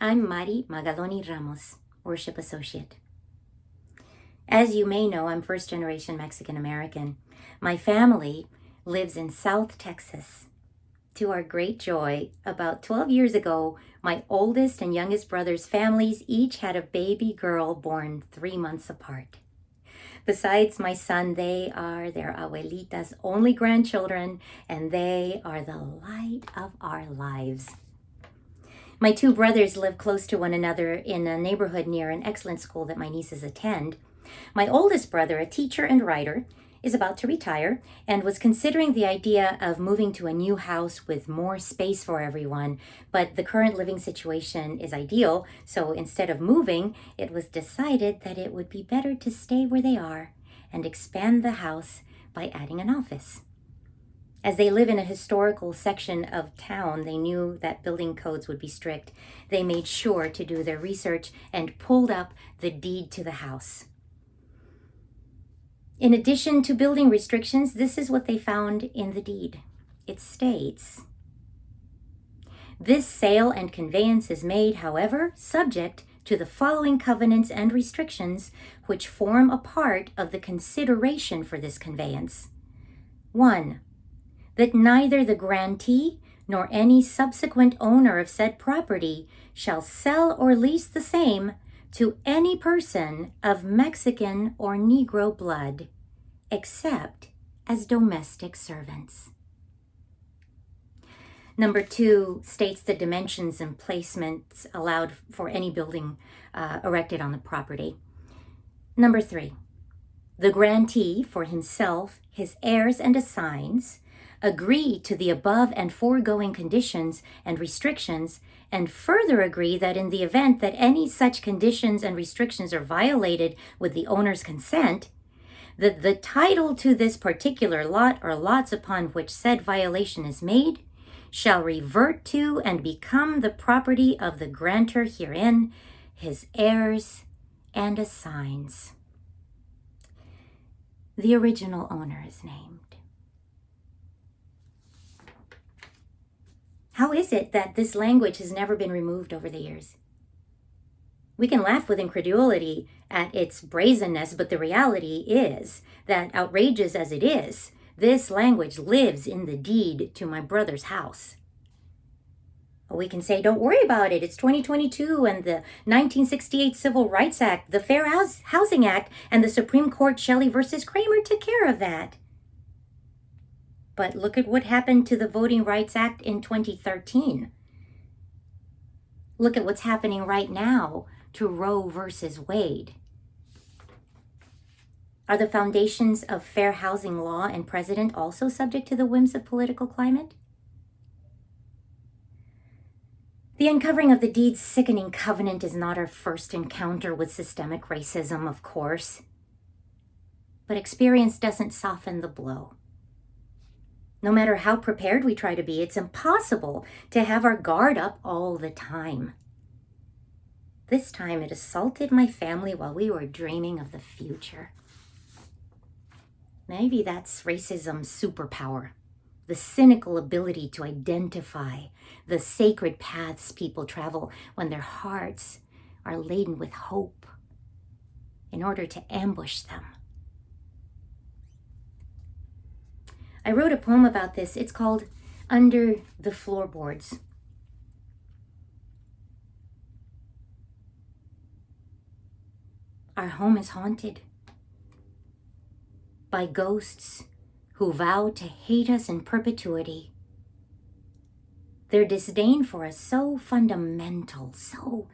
I'm Mari Magaloni Ramos, Worship Associate. As you may know, I'm first-generation Mexican-American. My family lives in South Texas. To our great joy, about 12 years ago, my oldest and youngest brother's families each had a baby girl born 3 months apart. Besides my son, they are their abuelita's only grandchildren, and they are the light of our lives. My two brothers live close to one another in a neighborhood near an excellent school that my nieces attend. My oldest brother, a teacher and writer, is about to retire and was considering the idea of moving to a new house with more space for everyone, but the current living situation is ideal, so instead of moving, it was decided that it would be better to stay where they are and expand the house by adding an office. As they live in a historical section of town, they knew that building codes would be strict. They made sure to do their research and pulled up the deed to the house. In addition to building restrictions, this is what they found in the deed. It states, "This sale and conveyance is made, however, subject to the following covenants and restrictions which form a part of the consideration for this conveyance. 1. That neither the grantee nor any subsequent owner of said property shall sell or lease the same to any person of Mexican or Negro blood, except as domestic servants." Number 2 states the dimensions and placements allowed for any building erected on the property. Number 3, the grantee for himself, his heirs, and assigns agree to the above and foregoing conditions and restrictions, and further agree that in the event that any such conditions and restrictions are violated with the owner's consent, that the title to this particular lot or lots upon which said violation is made shall revert to and become the property of the grantor herein, his heirs, and assigns. The original owner is named. How is it that this language has never been removed over the years? We can laugh with incredulity at its brazenness, but the reality is that, outrageous as it is, this language lives in the deed to my brother's house. We can say, don't worry about it. It's 2022 and the 1968 Civil Rights Act, the Fair Housing Act, and the Supreme Court Shelley versus Kramer took care of that. But look at what happened to the Voting Rights Act in 2013. Look at what's happening right now to Roe versus Wade. Are the foundations of fair housing law and precedent also subject to the whims of political climate? The uncovering of the deed's sickening covenant is not our first encounter with systemic racism, of course. But experience doesn't soften the blow. No matter how prepared we try to be, it's impossible to have our guard up all the time. This time it assaulted my family while we were dreaming of the future. Maybe that's racism's superpower, the cynical ability to identify the sacred paths people travel when their hearts are laden with hope in order to ambush them. I wrote a poem about this. It's called Under the Floorboards. Our home is haunted by ghosts who vow to hate us in perpetuity. Their disdain for us so fundamental, so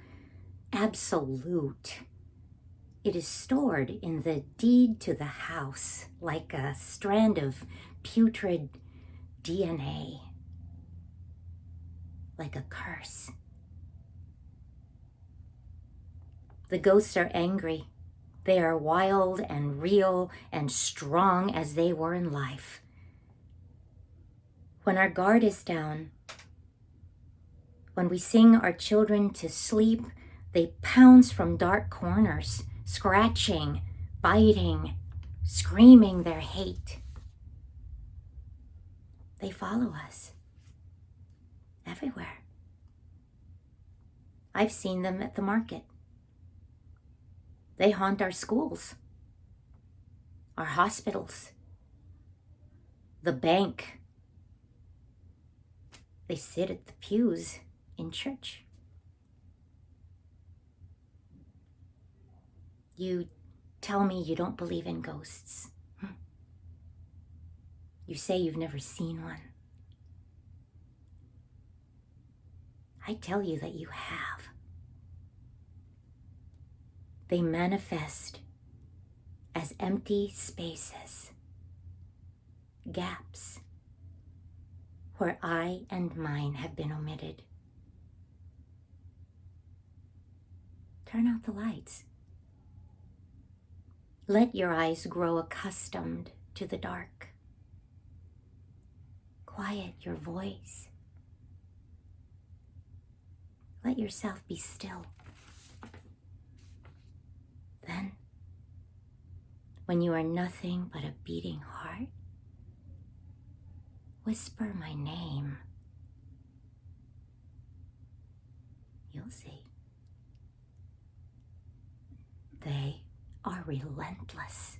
absolute. It is stored in the deed to the house like a strand of putrid DNA, like a curse. The ghosts are angry. They are wild and real and strong as they were in life. When our guard is down, when we sing our children to sleep, they pounce from dark corners, scratching, biting, screaming their hate. They follow us everywhere. I've seen them at the market. They haunt our schools, our hospitals, the bank. They sit at the pews in church. You tell me you don't believe in ghosts. You say you've never seen one. I tell you that you have. They manifest as empty spaces, gaps, where I and mine have been omitted. Turn out the lights. Let your eyes grow accustomed to the dark. Quiet your voice. Let yourself be still. Then, when you are nothing but a beating heart, whisper my name. You'll see. They are relentless.